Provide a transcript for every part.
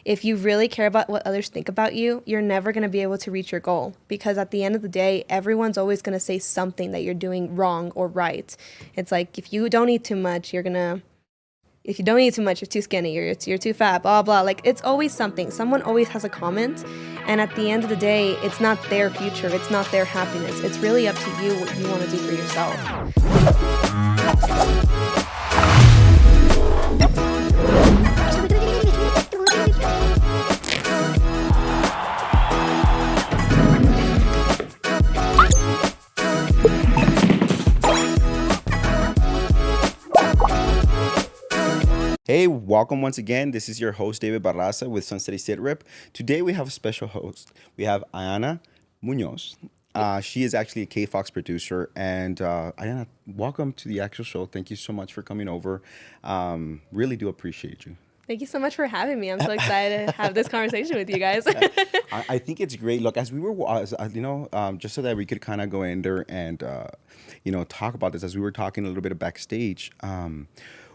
if you really care about what others think about you, you're never going to be able to reach your goal, because at the end of the day, everyone's always going to say something that you're doing wrong or right. It's like, if you don't eat too much, if you don't eat too much, you're too skinny, you're too fat, blah, blah. Like, it's always something. Someone always has a comment. And at the end of the day, it's not their future. It's not their happiness. It's really up to you what you want to do for yourself. Hey, welcome once again. This is your host, David Barraza with Sun City SITREP. Today we have a special host. We have Ayanna Munoz. She is actually a KFOX producer. And Ayanna, welcome to the actual show. Thank you so much for coming over. Really do appreciate you. Thank you so much for having me. I'm so excited to have this conversation with you guys. I think it's great. Look, as we were, just so that we could kind of go in there and, talk about this, as we were talking a little bit of backstage.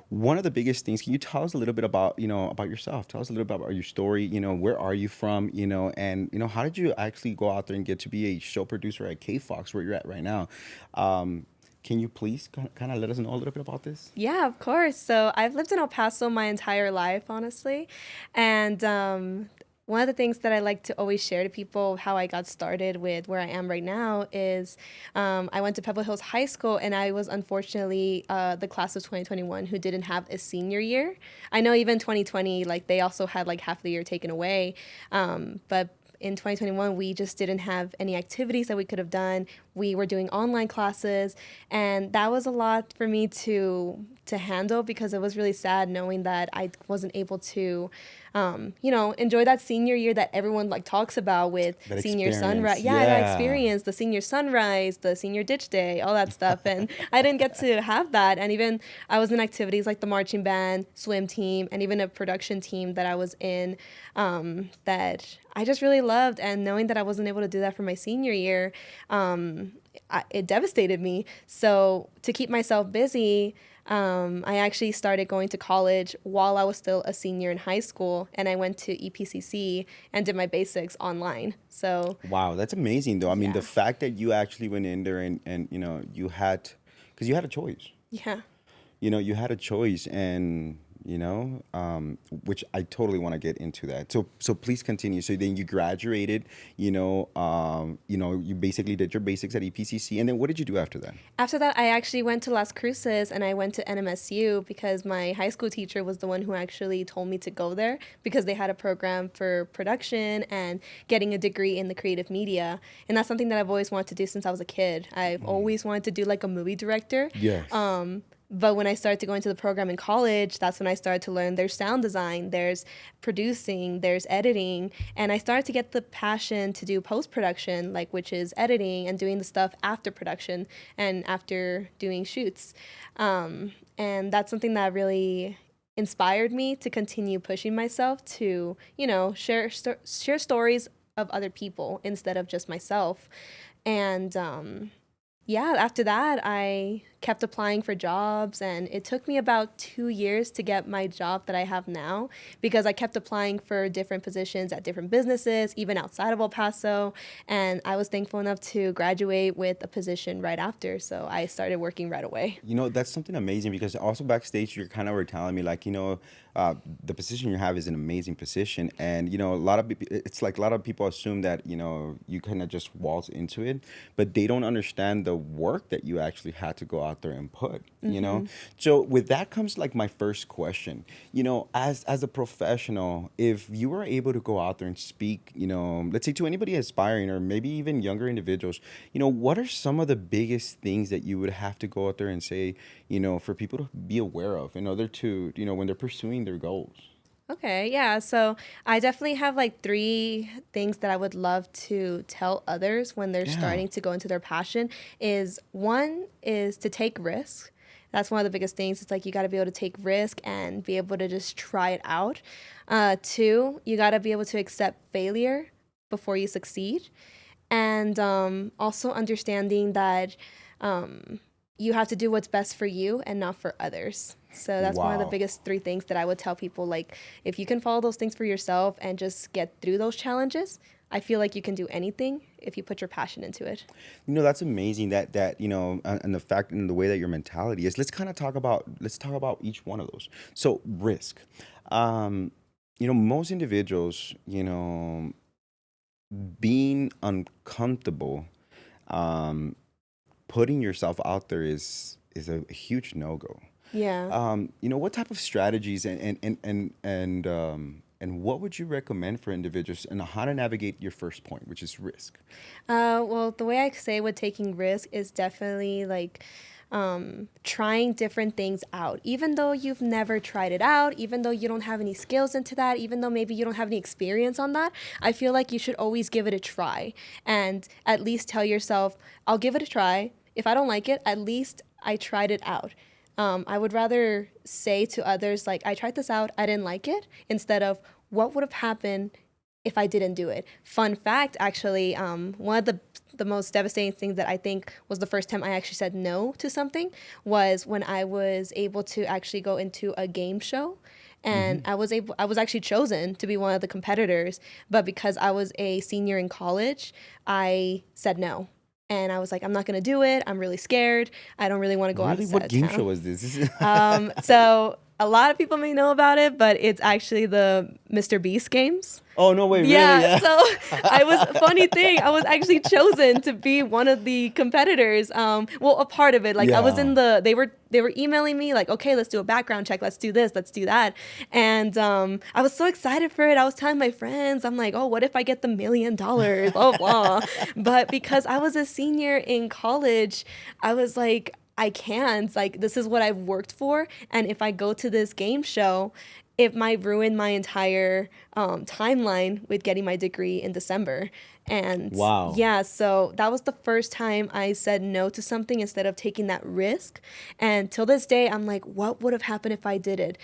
One of the biggest things, can you tell us a little bit about yourself? Tell us a little bit about your story. Where are you from? And how did you actually go out there and get to be a show producer at KFOX, where you're at right now? Can you please kind of let us know a little bit about this? Yeah, of course. So I've lived in El Paso my entire life, honestly. And one of the things that I like to always share to people, how I got started with where I am right now, is I went to Pebble Hills High School, and I was unfortunately the class of 2021 who didn't have a senior year. I know even 2020, like, they also had like half the year taken away. But in 2021, we just didn't have any activities that we could have done. We were doing online classes, and that was a lot for me to handle, because it was really sad knowing that I wasn't able to enjoy that senior year that everyone like talks about, with That senior sunrise. experience, Yeah, that yeah. experience, the senior sunrise, the senior ditch day, all that stuff. And I didn't get to have that. And even I was in activities like the marching band, swim team, and even a production team that I was in, that I just really loved. And knowing that I wasn't able to do that for my senior year, it devastated me. So to keep myself busy, I actually started going to college while I was still a senior in high school, and I went to EPCC and did my basics online. So Wow, that's amazing, though. I mean, yeah. the fact that you actually went in there and you had, because you had a choice. Yeah. You had a choice, and which I totally want to get into that. So please continue. So then you graduated. You basically did your basics at EPCC, and then what did you do after that? After that, I actually went to Las Cruces, and I went to NMSU because my high school teacher was the one who actually told me to go there, because they had a program for production and getting a degree in the creative media. And that's something that I've always wanted to do since I was a kid. I've always wanted to do like a movie director. Yes. But when I started to go into the program in college, that's when I started to learn there's sound design, there's producing, there's editing. And I started to get the passion to do post-production, like, which is editing and doing the stuff after production and after doing shoots. And that's something that really inspired me to continue pushing myself to, share stories of other people instead of just myself. And after that, I kept applying for jobs, and it took me about 2 years to get my job that I have now, because I kept applying for different positions at different businesses, even outside of El Paso, and I was thankful enough to graduate with a position right after, so I started working right away. That's something amazing, because also backstage you kind of were telling me, like, the position you have is an amazing position, and a lot of it's like a lot of people assume that you kind of just waltz into it, but they don't understand the work that you actually had to go out there and put. So with that comes like my first question. As a professional, if you were able to go out there and speak, let's say to anybody aspiring, or maybe even younger individuals, what are some of the biggest things that you would have to go out there and say, for people to be aware of in order to, when they're pursuing their goals? Okay, yeah. So I definitely have like 3 things that I would love to tell others when they're Yeah. starting to go into their passion. Is one is to take risks. That's one of the biggest things. It's like you got to be able to take risk and be able to just try it out. 2, you got to be able to accept failure before you succeed. And also understanding that you have to do what's best for you and not for others. So that's one of the Wow. biggest three things that I would tell people. Like, if you can follow those things for yourself and just get through those challenges, I feel like you can do anything if you put your passion into it. That's amazing that and the fact and the way that your mentality is. Let's talk about each one of those. So risk. Um, most individuals, being uncomfortable, um, putting yourself out there is a huge no-go. Yeah. What type of strategies and what would you recommend for individuals and how to navigate your first point, which is risk? Well, the way I say with taking risk is definitely like trying different things out. Even though you've never tried it out, even though you don't have any skills into that, even though maybe you don't have any experience on that, I feel like you should always give it a try and at least tell yourself, I'll give it a try. If I don't like it, at least I tried it out. I would rather say to others, like, I tried this out, I didn't like it, instead of what would have happened if I didn't do it. Fun fact, actually, one of the most devastating things that I think was the first time I actually said no to something was when I was able to actually go into a game show. And I was actually chosen to be one of the competitors, but because I was a senior in college, I said no. And I was like, I'm not gonna do it. I'm really scared. I don't really want to go Really, out what of game town. show is this? So a lot of people may know about it, but it's actually the Mr. Beast games. Oh no, wait, really? Yeah, Yeah. so I was funny thing. I was actually chosen to be one of the competitors. Well, a part of it. Like I was Yeah. in they were emailing me like, okay, let's do a background check, let's do this, let's do that, and I was so excited for it. I was telling my friends, I'm like, oh, what if I get the $1 million? Blah blah. But because I was a senior in college, I was like, I can't. Like, this is what I've worked for. And if I go to this game show, it might ruin my entire timeline with getting my degree in December. And Wow. yeah, so that was the first time I said no to something instead of taking that risk. And till this day, I'm like, what would have happened if I did it?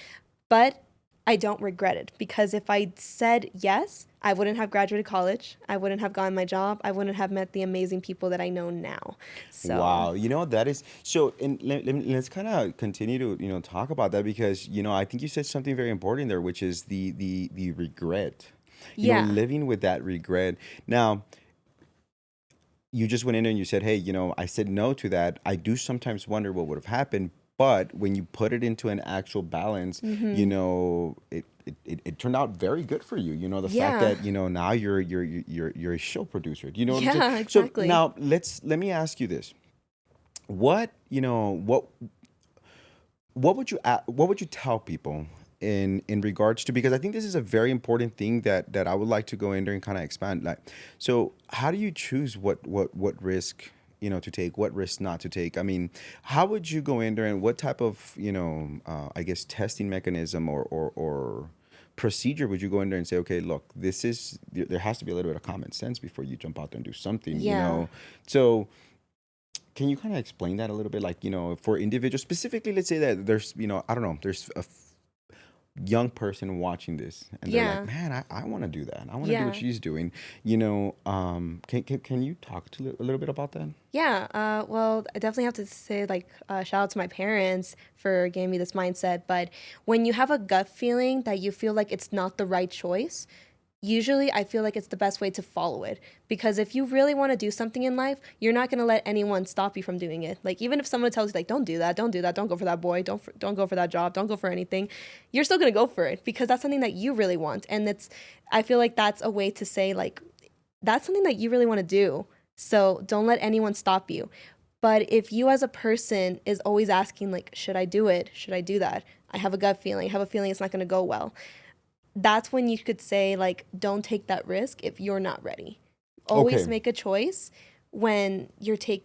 But I don't regret it because if I said yes, I wouldn't have graduated college. I wouldn't have gotten my job. I wouldn't have met the amazing people that I know now. So, Wow, that is so. And let's kind of continue to talk about that because I think you said something very important there, which is the regret. yeah. Living with that regret. Now, you just went in and you said, hey, I said no to that. I do sometimes wonder what would have happened, but when you put it into an actual balance, Mm-hmm. it turned out very good for you. The fact Yeah. that now you're a show producer. You know what I'm saying? Yeah, So exactly. now let me ask you this: what what would you tell people in regards to, because I think this is a very important thing that I would like to go in there and kind of expand, like, so how do you choose what risk to take, what risk not to take? I mean, how would you go in there and what type of I guess testing mechanism or procedure would you go in there and say, okay, look, there has to be a little bit of common sense before you jump out there and do something, Yeah. so can you kind of explain that a little bit? Like, for individuals specifically, let's say that there's, I don't know, there's a young person watching this and they're like, Yeah. man, I want to do that. I want to do what Yeah. she's doing. Can you talk a little bit about that? Yeah. Well, I definitely have to say, like, shout out to my parents for giving me this mindset. But when you have a gut feeling that you feel like it's not the right choice, usually I feel like it's the best way to follow it. Because if you really want to do something in life, you're not going to let anyone stop you from doing it. Like, even if someone tells you, like, don't do that, don't do that, don't go for that boy, don't go for that job, don't go for anything, you're still going to go for it because that's something that you really want. And I feel like that's a way to say, like, that's something that you really want to do. So don't let anyone stop you. But if you as a person is always asking, like, should I do it? Should I do that? I have a gut feeling. I have a feeling it's not going to go well. That's when you could say, like, don't take that risk if you're not ready. Always Okay. make a choice when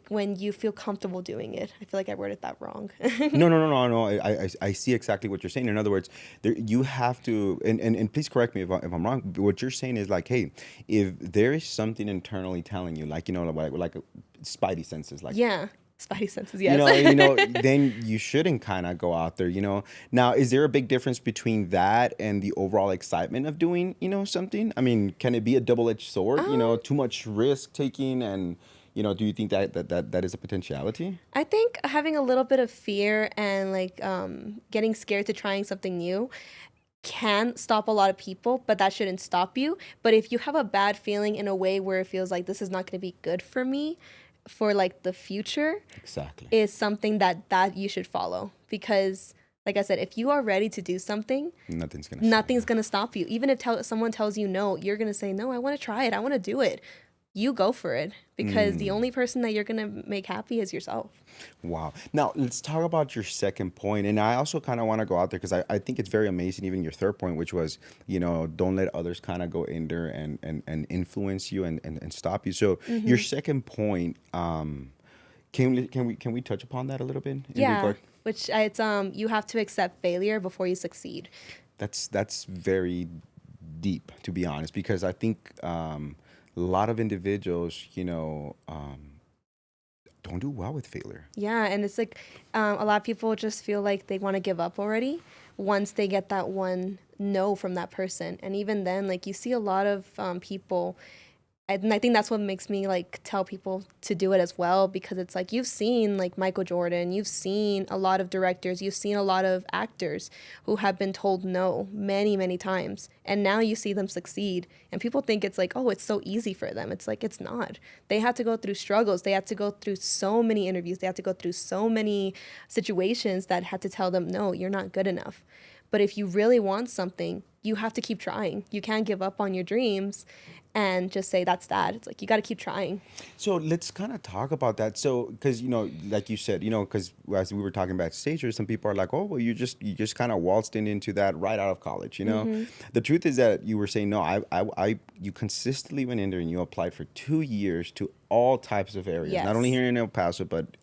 when you feel comfortable doing it. I feel like I worded that wrong. No, no, no, no, no. I see exactly what you're saying. In other words, you have to, and please correct me if I'm wrong. But what you're saying is like, hey, if there is something internally telling you, like, like spidey senses, like, Yeah. Spidey senses, yes. then you shouldn't kind of go out there. Now, is there a big difference between that and the overall excitement of doing, something? I mean, can it be a double-edged sword? um, Too much risk taking and, Do you think that is a potentiality? I think having a little bit of fear and like getting scared to trying something new can stop a lot of people, but that shouldn't stop you. But if you have a bad feeling in a way where it feels like this is not going to be good for me for like the future, Exactly. is something that you should follow, because like I said, if you are ready to do something, nothing's going to stop you. Even if someone tells you no, you're going to say no, I want to try it, I want to do it. You go for it, because the only person that you're going to make happy is yourself. Wow. Now let's talk about your second point. And I also kind of want to go out there because I think it's very amazing, even your third point, which was, don't let others kind of go in there and influence you and stop you. So your second point, can we touch upon that a little bit in Yeah, regard? which it's you have to accept failure before you succeed. That's very deep, to be honest, because I think a lot of individuals, don't do well with failure. Yeah, and it's like a lot of people just feel like they want to give up already once they get that one no from that person. And even then, like you see a lot of people, and I think that's what makes me like tell people to do it as well, because it's like you've seen like Michael Jordan, you've seen a lot of directors, you've seen a lot of actors who have been told no many, many times, and now you see them succeed, and people think it's like, oh, it's so easy for them. It's like, it's not. They had to go through struggles. They had to go through so many interviews. They had to go through so many situations that had to tell them, no, you're not good enough. But if you really want something, you have to keep trying. You can't give up on your dreams and just say that's that. It's like you got to keep trying. So let's kind of talk about that. So, because like you said, because as we were talking backstage, there's some people are like, oh, well, you just kind of waltzed into that right out of college. The truth is that you were saying no. You consistently went in there and you applied for 2 years to all types of areas, not only Yes. here in El Paso, but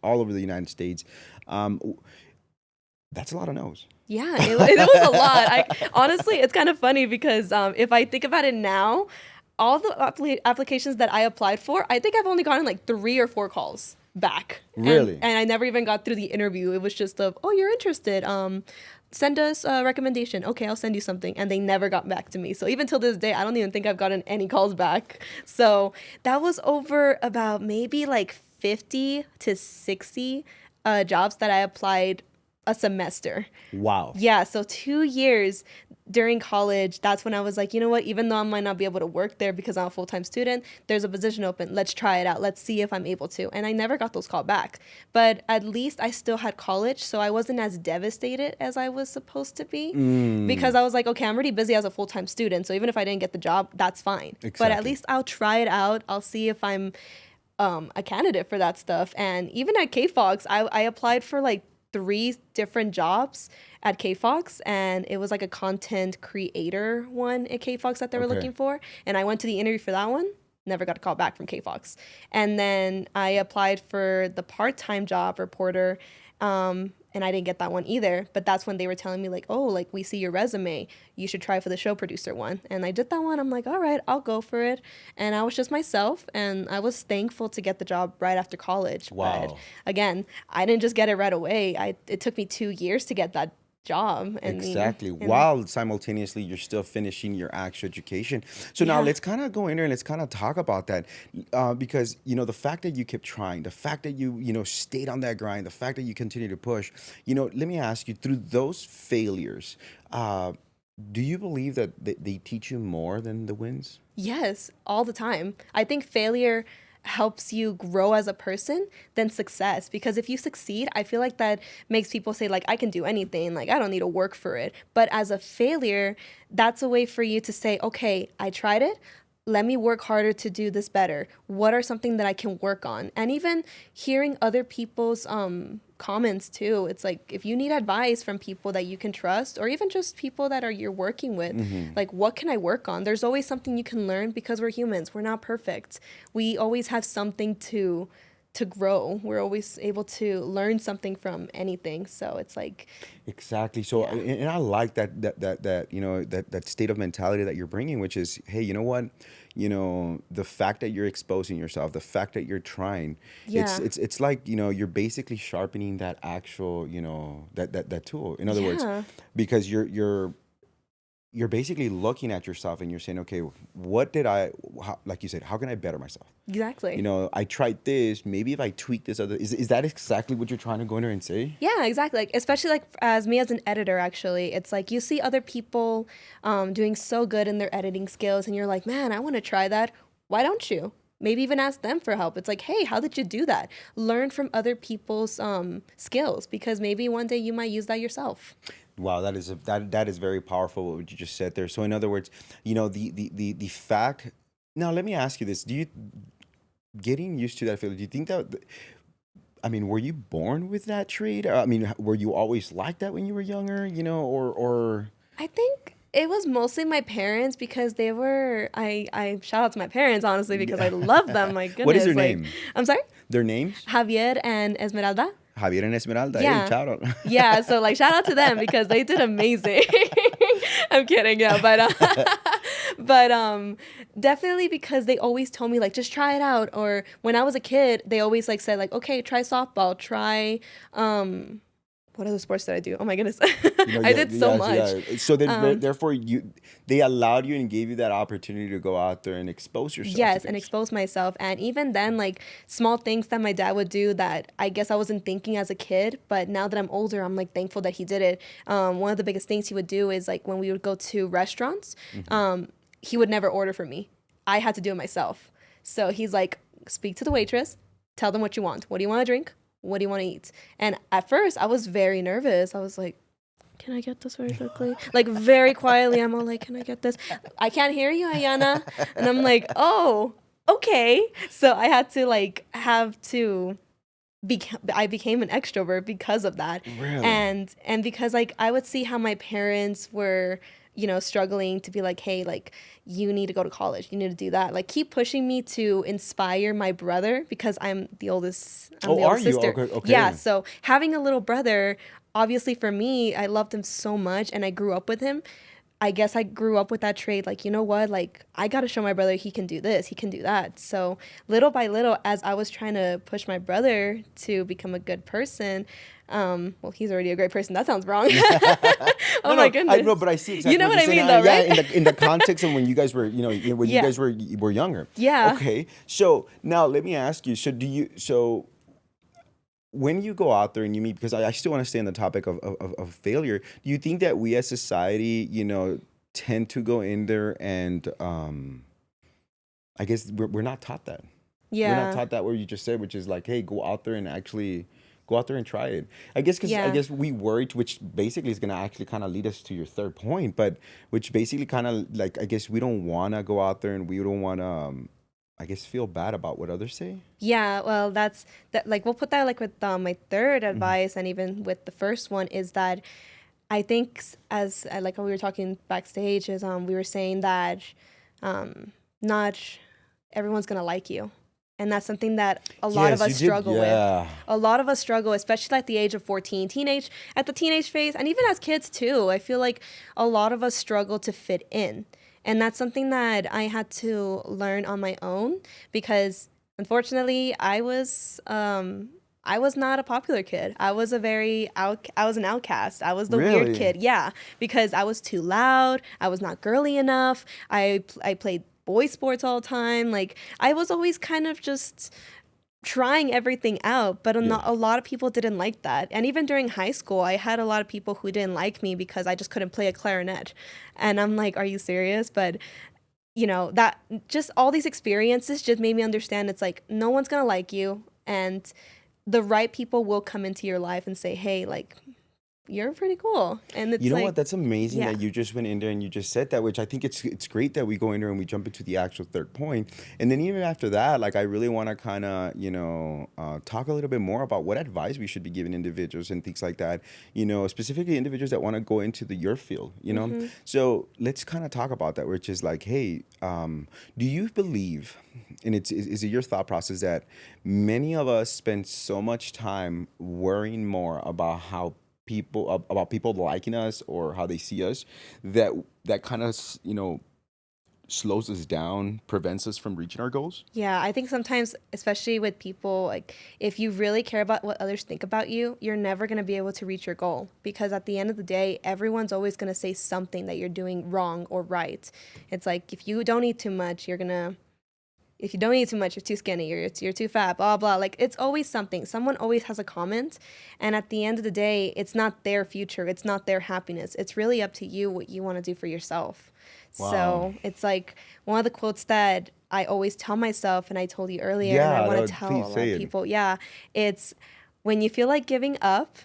all over the United States. Um, that's a lot of no's. Yeah, it was a lot. Honestly, it's kind of funny because if I think about it now, all the applications that I applied for, I think I've only gotten like 3 or 4 calls back. Really? And I never even got through the interview. It was just oh, you're interested. Send us a recommendation. Okay, I'll send you something. And they never got back to me. So even till this day, I don't even think I've gotten any calls back. So that was over about maybe like 50 to 60 jobs that I applied a semester. Wow. Yeah, so 2 years during college, that's when I was like, you know what, even though I might not be able to work there because I'm a full-time student, there's a position open. Let's try it out. Let's see if I'm able to. And I never got those called back. But at least I still had college, so I wasn't as devastated as I was supposed to be, because I was like, okay, I'm already busy as a full-time student, so even if I didn't get the job, that's fine. But at Exactly. least I'll try it out. I'll see if I'm a candidate for that stuff. And even at KFOX, I applied for like 3 different jobs at KFOX, and it was like a content creator one at KFOX that they were Okay. looking for. And I went to the interview for that one, never got a call back from KFOX. And then I applied for the part-time job reporter, and I didn't get that one either. But that's when they were telling me like, oh, like we see your resume, you should try for the show producer one. And I did that one. I'm like, all right, I'll go for it. And I was just myself, and I was thankful to get the job right after college. But Wow. again, I didn't just get it right away. It took me 2 years to get that job. I mean, Exactly. and While simultaneously you're still finishing your actual education. So now yeah, let's kind of go in there and let's kind of talk about that, because the fact that you kept trying, the fact that you stayed on that grind, the fact that you continue to push. Let me ask you, through those failures, do you believe that they teach you more than the wins? yes, all the time. I think failure helps you grow as a person than success, because if you succeed, I feel like that makes people say like, I can do anything, like I don't need to work for it. But as a failure, that's a way for you to say, okay, I tried it, let me work harder to do this better. What are something that I can work on? And even hearing other people's comments too. It's like if you need advice from people that you can trust, or even just people that are you're working with, like what can I work on? There's always something you can learn, because we're humans. We're not perfect. We always have something to grow. We're always able to learn something from anything. So it's like, Exactly. So, yeah. and I like that state of mentality that you're bringing, which is, hey, you know what, the fact that you're exposing yourself, the fact that you're trying, it's Yeah. it's like you're basically sharpening that actual that tool. In other words, Yeah. because you're you're basically looking at yourself and you're saying, okay, what did like you said, how can I better myself? Exactly. I tried this. Maybe if I tweak this other, is that exactly what you're trying to go in there and say? Yeah, exactly. Like, especially like as me as an editor, actually, it's like you see other people doing so good in their editing skills, and you're like, man, I want to try that. Why don't you? Maybe even ask them for help. It's like, hey, how did you do that? Learn from other people's skills, because maybe one day you might use that yourself. Wow, that is very powerful what you just said there. So in other words, the fact. Now let me ask you this: Do you getting used to that feeling? Do you think that? I mean, were you born with that trait? I mean, were you always like that when you were younger? Or I think it was mostly my parents, because they were I shout out to my parents, honestly, because I love them. My what is goodness. their Like, name? I'm sorry? Their names? Javier and Esmeralda. Javier and Esmeralda. Hey, Yeah. shout out. Yeah, so like shout out to them because they did amazing. I'm kidding, yeah, but definitely because they always told me like just try it out. Or when I was a kid, they always like said like, okay, try softball, try what other sports did I do? Oh my goodness. I Yeah, did so much. So then, Um, therefore, they allowed you and gave you that opportunity to go out there and expose yourself to Yes, and things. expose myself. And even then, like small things that my dad would do that I guess I wasn't thinking as a kid, but now that I'm older, I'm like thankful that he did it. One of the biggest things he would do is like when we would go to restaurants, he would never order for me. I had to do it myself. So he's like, speak to the waitress, tell them what you want. What do you want to drink? What do you want to eat? And at first, I was very nervous. I was like, can I get this very quickly? Like very quietly, I'm all like, can I get this? I can't hear you, Ayanna. And I'm like, oh, okay. So I had to like have to I became an extrovert because of that. Really? And because like I would see how my parents were, struggling to be like, hey, like you need to go to college, you need to do that. Like keep pushing me to inspire my brother, because I'm the oldest. I'm Oh, the are oldest you? sister. Okay. Yeah, Okay. so having a little brother, obviously for me, I loved him so much and I grew up with him. I guess I grew up with that trait. Like, you know what? Like, I got to show my brother he can do this, he can do that. So, little by little, as I was trying to push my brother to become a good person, well, he's already a great person. That sounds wrong. No, Oh my no, I goodness. know, but I see You exactly know what what you're I saying. mean, though, Yeah, right? in the context of when you guys were, when you Yeah. guys were younger. Yeah. Okay, so now let me ask you. So when you go out there and you meet, because I still want to stay on the topic of failure. Do you think that we as society, tend to go in there and I guess we're not taught that. We're not Yeah. taught that, where you just said, which is like, hey, go out there and actually go out there and try it. I guess because I Yeah. guess we worried, which basically is gonna actually kind of lead us to your third point, but which basically kind of like, I guess we don't want to go out there and we don't want to, I guess, feel bad about what others say. Yeah, well, that's that. Like, we'll put that like with my third Hmm. advice, and even with the first one, is that I think as like we were talking backstage, is we were saying that um, not everyone's gonna like you, and that's something that a lot of Yes, us you did. struggle with. Yeah. A lot of us struggle, especially at the age of 14, at the teenage phase, and even as kids too. I feel like a lot of us struggle to fit in, and that's something that I had to learn on my own, because unfortunately, I was not a popular kid. I was an outcast. I was the weird Really? kid. Yeah, because I was too loud. I was not girly enough. I played boy sports all the time. Like I was always kind of just trying everything out, but Yeah. a lot of people didn't like that. And even during high school, I had a lot of people who didn't like me because I just couldn't play a clarinet. And I'm like, are you serious? But that just all these experiences just made me understand it's like no one's going to like you, and the right people will come into your life and say, hey, like, you're pretty cool. And You it's know what? like, That's amazing yeah. that you just went in there and you just said that, which I think it's great that we go in there and we jump into the actual third point. And then even after that, like I really want to kind of, talk a little bit more about what advice we should be giving individuals and things like that, specifically individuals that want to go into your field. Hmm. So let's kind of talk about that, which is like, hey, do you believe, and is it your thought process that many of us spend so much time worrying more about how about people liking us or how they see us, that kind of slows us down, prevents us from reaching our goals? Yeah, I think sometimes, especially with people, like if you really care about what others think about you, you're never going to be able to reach your goal because at the end of the day, everyone's always going to say something that you're doing wrong or right. It's like if you don't eat too much, you're going to if you don't eat too much, you're too skinny, you're too fat, blah, blah. Like, it's always something. Someone always has a comment. And at the end of the day, it's not their future. It's not their happiness. It's really up to you what you want to do for yourself. Wow. So it's like one of the quotes that I always tell myself, and I told you earlier, and I Yeah, want no, to tell please a lot say of it. people. Yeah, it's when you feel like giving up,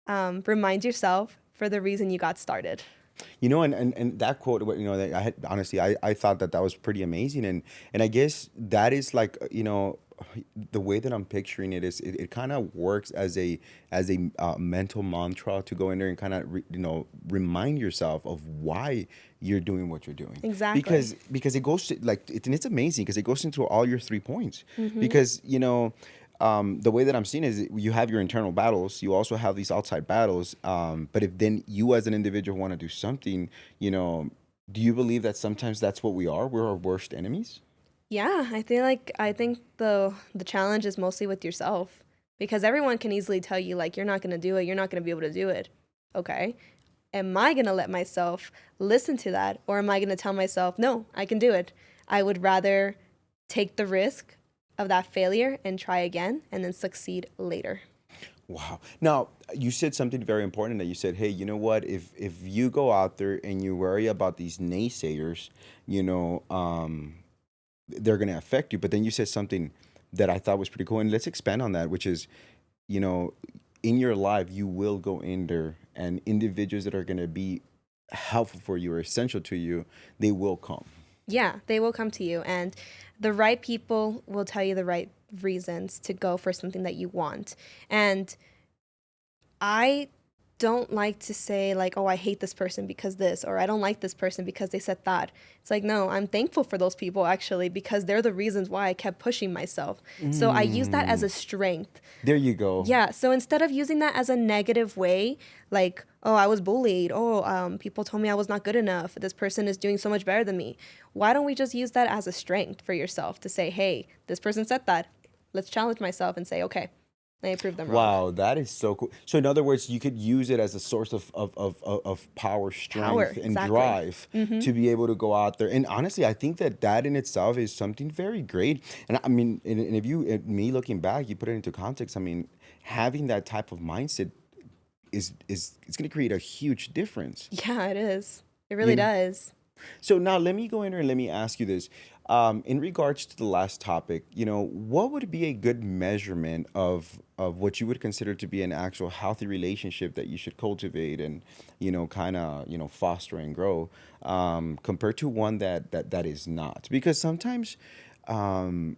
remind yourself for the reason you got started. You know, and that quote, you know, that I had honestly, I thought that that was pretty amazing, and I guess that is like, you know, the way that I'm picturing it is it kind of works as a mental mantra to go in there and kind of you know remind yourself of why you're doing what you're doing Exactly. because it goes to, like and it's amazing because it goes into all your 3 points because you know the way that I'm seeing it is you have your internal battles, you also have these outside battles. But if then you as an individual want to do something, you know, do you believe that sometimes that's what we are? We're our worst enemies? Yeah, I think the challenge is mostly with yourself because everyone can easily tell you like you're not going to do it, you're not going to be able to do it. Okay. Am I going to let myself listen to that or am I going to tell myself, "No, I can do it." I would rather take the risk of that failure and try again and then succeed later. Wow. Now, you said something very important that you said, hey, you know what? If you go out there and you worry about these naysayers, you know, they're going to affect you. But then you said something that I thought was pretty cool. And let's expand on that, which is, you know, in your life, you will go in there and individuals that are going to be helpful for you or essential to you, they will come. Yeah, they will come to you and the right people will tell you the right reasons to go for something that you want. And I don't like to say like, oh, I hate this person because this, or I don't like this person because they said that. It's like, no, I'm thankful for those people actually because they're the reasons why I kept pushing myself. So I use that as Mm, a strength. there you go. Yeah. So instead of using that as a negative way, like, oh, I was bullied. Oh, people told me I was not good enough. This person is doing so much better than me. Why don't we just use that as a strength for yourself to say, hey, this person said that. Let's challenge myself and say, okay, let me prove them wrong. Wow, that is so cool. So in other words, you could use it as a source of power, Power, strength, and exactly. drive to be able to go out there. And honestly, I think that that in itself is something very great. And I mean, and if you, me looking back, you put it into context. I mean, having that type of mindset is it's going to create a huge difference. Yeah, it is. It really You does. So now let me go in there and let me ask you this. In regards to the last topic, you know, what would be a good measurement of what you would consider to be an actual healthy relationship that you should cultivate and, you know, kind of, you know, foster and grow, compared to one that is not? Because sometimes some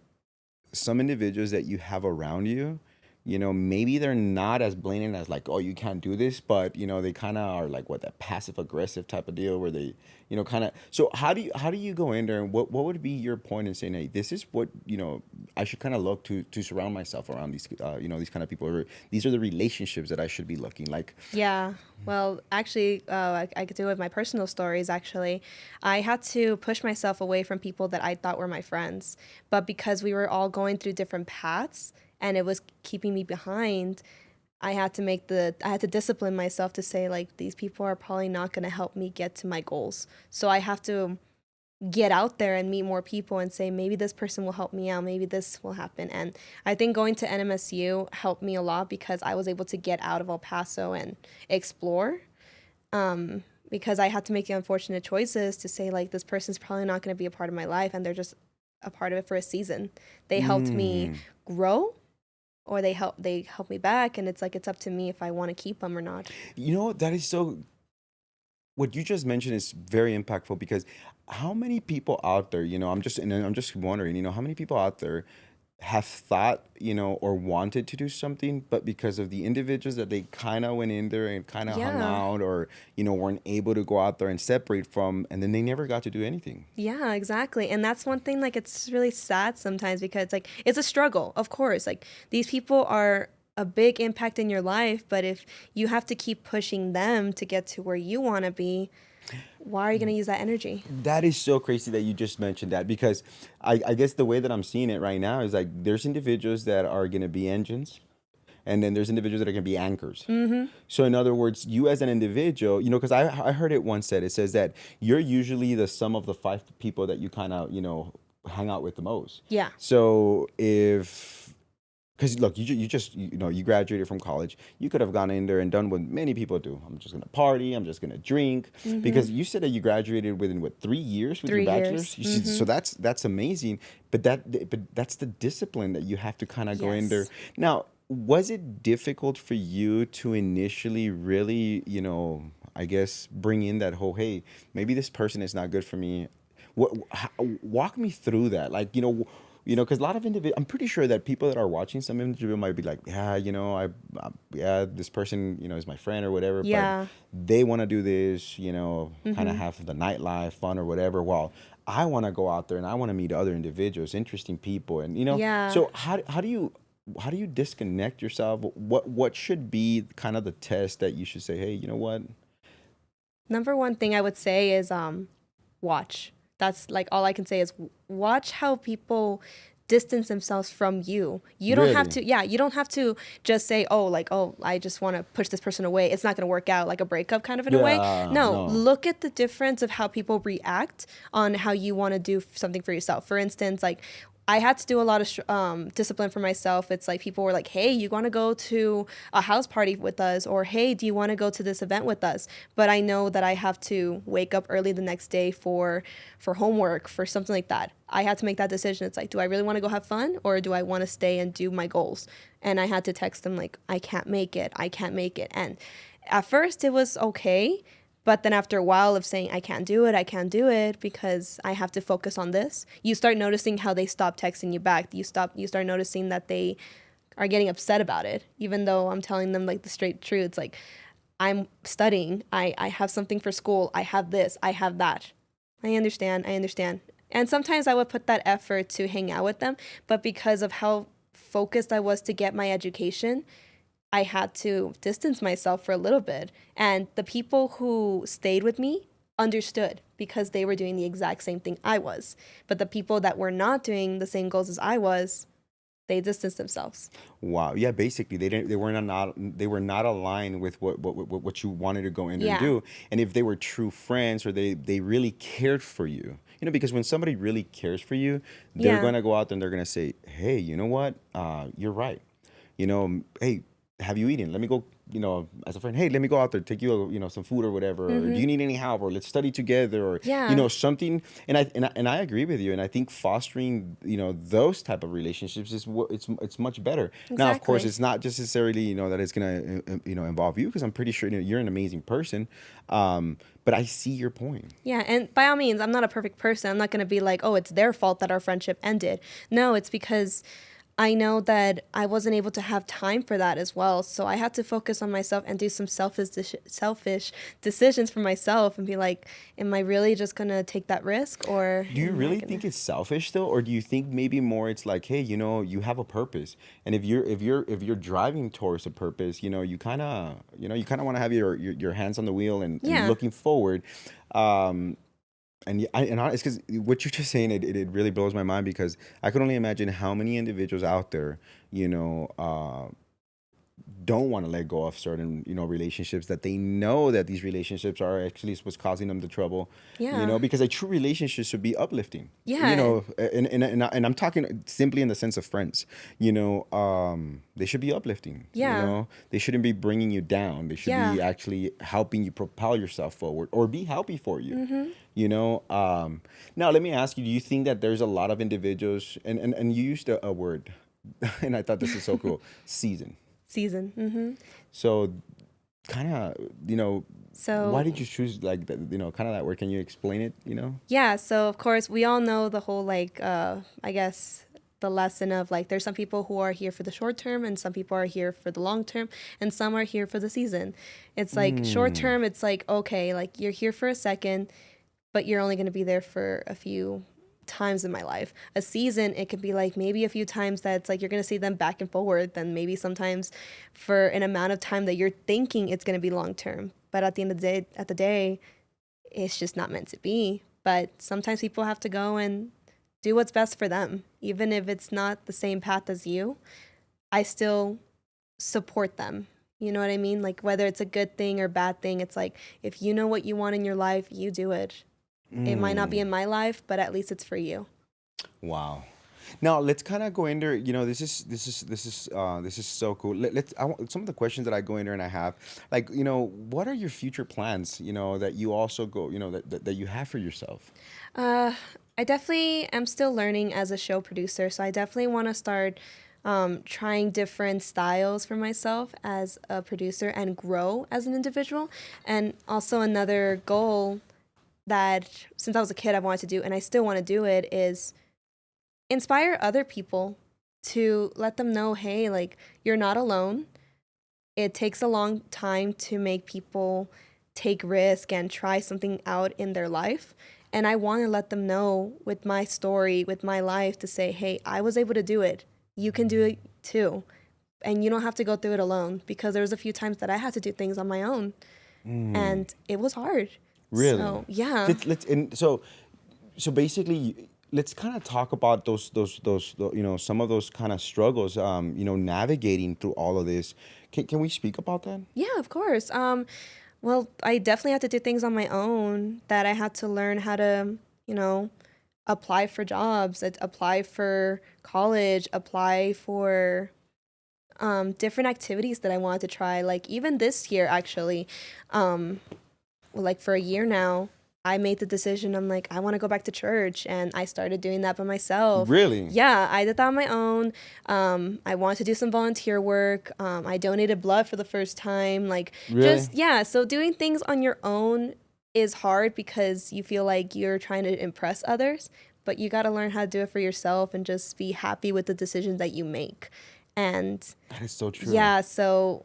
individuals that you have around you, you know, maybe they're not as blatant as like, oh, you can't do this, but you know, they kind of are like what that passive aggressive type of deal where they, you know, kind of. So how do you go in there and what would be your point in saying, hey, this is what you know I should kind of look to surround myself around these, you know, these kind of people, or these are the relationships that I should be looking like. Yeah. Well, actually, I could do it with my personal stories. Actually, I had to push myself away from people that I thought were my friends, but because we were all going through different paths and it was keeping me behind, I had to discipline myself to say like these people are probably not going to help me get to my goals. So I have to get out there and meet more people and say maybe this person will help me out, maybe this will happen. And I think going to NMSU helped me a lot because I was able to get out of El Paso and explore, because I had to make the unfortunate choices to say like this person's probably not going to be a part of my life and they're just a part of it for a season. They helped me Mm. grow or they help me back, and it's like it's up to me if I want to keep them or not. You know, that is so what you just mentioned is very impactful because how many people out there, you know, I'm just wondering, you know, how many people out there have thought, you know, or wanted to do something, but because of the individuals that they kind of went in there and kind of hung Yeah. out, or you know, weren't able to go out there and separate from, and then they never got to do anything. Yeah, exactly. And that's one thing, like, it's really sad sometimes because, like, it's a struggle, of course. Like, these people are a big impact in your life, but if you have to keep pushing them to get to where you want to be, Why are you going to use that energy? That is so crazy that you just mentioned that, because I guess the way that I'm seeing it right now is like there's individuals that are going to be engines, and then there's individuals that are going to be anchors. Mm-hmm. So in other words, you as an individual, because I heard it once said, it says that you're usually the sum of the five people that you kind of, hang out with the most. Yeah. So if, because look, you graduated from college, you could have gone in there and done what many people do. I'm just gonna party. I'm just gonna drink. Mm-hmm. Because you said that you graduated within what, 3 years with your 3 years. bachelor's. Mm-hmm. So that's amazing. But that's the discipline that you have to kind of go in there. Yes. Now, was it difficult for you to initially really, I guess, bring in that whole, hey, maybe this person is not good for me? Walk me through that. Like, because a lot of individuals, I'm pretty sure that people that are watching some individual might be like, yeah, yeah, this person, is my friend or whatever, but Yeah. they want to do this, kind of Mm-hmm. have the nightlife fun or whatever. While I want to go out there and I want to meet other individuals, interesting people, and Yeah. so how do you disconnect yourself? What should be kind of the test that you should say, hey, you know what? Number one thing I would say is watch. That's like all I can say is watch how people distance themselves from you. You don't have Really? to, yeah, you don't have to just say, oh, like, oh, I just want to push this person away. It's not going to work out, like a breakup kind of in a way. Yeah, No, no. look at the difference of how people react on how you want to do something for yourself. For instance, like, I had to do a lot of discipline for myself. It's like people were like, hey, you want to go to a house party with us? Or, hey, do you want to go to this event with us? But I know that I have to wake up early the next day for homework, for something like that. I had to make that decision. It's like, do I really want to go have fun, or do I want to stay and do my goals? And I had to text them like, I can't make it. I can't make it. And at first it was okay. But then after a while of saying, I can't do it because I have to focus on this, you start noticing how they stop texting you back. You start noticing that they are getting upset about it, even though I'm telling them like the straight truth. It's like, I'm studying. I have something for school. I have this. I have that. I understand. I understand. And sometimes I would put that effort to hang out with them, but because of how focused I was to get my education, I had to distance myself for a little bit. And the people who stayed with me understood because they were doing the exact same thing I was. But the people that were not doing the same goals as I was, they distanced themselves. Wow. Yeah, basically they didn't they were not aligned with what you wanted to go in there and Yeah. do. And if they were true friends, or they really cared for you. Because when somebody really cares for you, they're Yeah. going to go out there and they're going to say, "Hey, you know what? You're right. Hey, have you eaten? Let me go, as a friend, hey, let me go out there, take you, some food or whatever. Or do Mm-hmm. you need any help? Or let's study together, or, Yeah. something." And I agree with you. And I think fostering, those type of relationships is what it's much better. Now, of course, Exactly. it's not just necessarily, that it's going to, involve you, because I'm pretty sure, you're an amazing person. But I see your point. Yeah, and by all means, I'm not a perfect person. I'm not going to be like, oh, it's their fault that our friendship ended. No, it's because I know that I wasn't able to have time for that as well. So I had to focus on myself and do some selfish decisions for myself and be like, am I really just going to take that risk, or Do you am I really going to? think it's selfish though, or do you think maybe more it's like, hey, you have a purpose, and if you're driving towards a purpose, you kind of want to have your hands on the wheel, and Yeah, looking forward. Um, and it's because what you're just saying, it really blows my mind, because I can only imagine how many individuals out there, don't want to let go of certain relationships, that they know that these relationships are actually what's causing them the trouble, yeah, because a true relationship should be uplifting, yeah, and I'm talking simply in the sense of friends. They should be uplifting. yeah, They shouldn't be bringing you down. They should yeah. be actually helping you propel yourself forward, or be happy for you. Mm-hmm. Now let me ask you, do you think that there's a lot of individuals, and you used a word and I thought this is so cool, season. Season. Mm-hmm. So kind of, why did So you choose like that, kind of that word? Can you explain it, yeah, so of course we all know the whole like I guess the lesson of like there's some people who are here for the short term and some people are here for the long term and some are here for the season. It's like short Mm, term, it's like okay, like you're here for a second, but you're only going to be there for a few times in my life. A season, it could be like maybe a few times that it's like you're going to see them back and forward, then maybe sometimes for an amount of time that you're thinking it's going to be long term. But at the end of the day, it's just not meant to be. But sometimes people have to go and do what's best for them, even if it's not the same path as you. I still support them. You know what I mean? Like whether it's a good thing or bad thing, it's like if you know what you want in your life, you do it. It might not be Mm. in my life, but at least it's for you. Wow. Now let's kind of go in there. You know, this is so cool. Let's some of the questions that I go in there and I have, like, you know, what are your future plans? You know, that you also go, you know, that you have for yourself. Uh, I definitely am still learning as a show producer, so I definitely want to start trying different styles for myself as a producer and grow as an individual. And also another goal that since I was a kid I've wanted to do and I still want to do it is inspire other people to let them know, hey, like you're not alone. It takes a long time to make people take risk and try something out in their life. And I want to let them know with my story, with my life, to say, hey, I was able to do it. You can do it too. And you don't have to go through it alone because there was a few times that I had to do things on my own Mm. and it was hard. Really? So, yeah. Let's and so basically let's kind of talk about you know, some of those kind of struggles, you know, navigating through all of this. Can we speak about that? Yeah, of course. Well, I definitely had to do things on my own that I had to learn how to, you know, apply for jobs, apply for college, apply for different activities that I wanted to try. Like even this year, actually, um, like for a year now, I made the decision. I'm like, I want to go back to church, and I started doing that by myself. Really? Yeah, I did that on my own. I wanted to do some volunteer work. I donated blood for the first time. Like, Really? just yeah. So doing things on your own is hard because you feel like you're trying to impress others, but you got to learn how to do it for yourself and just be happy with the decisions that you make. And That is so true. yeah, so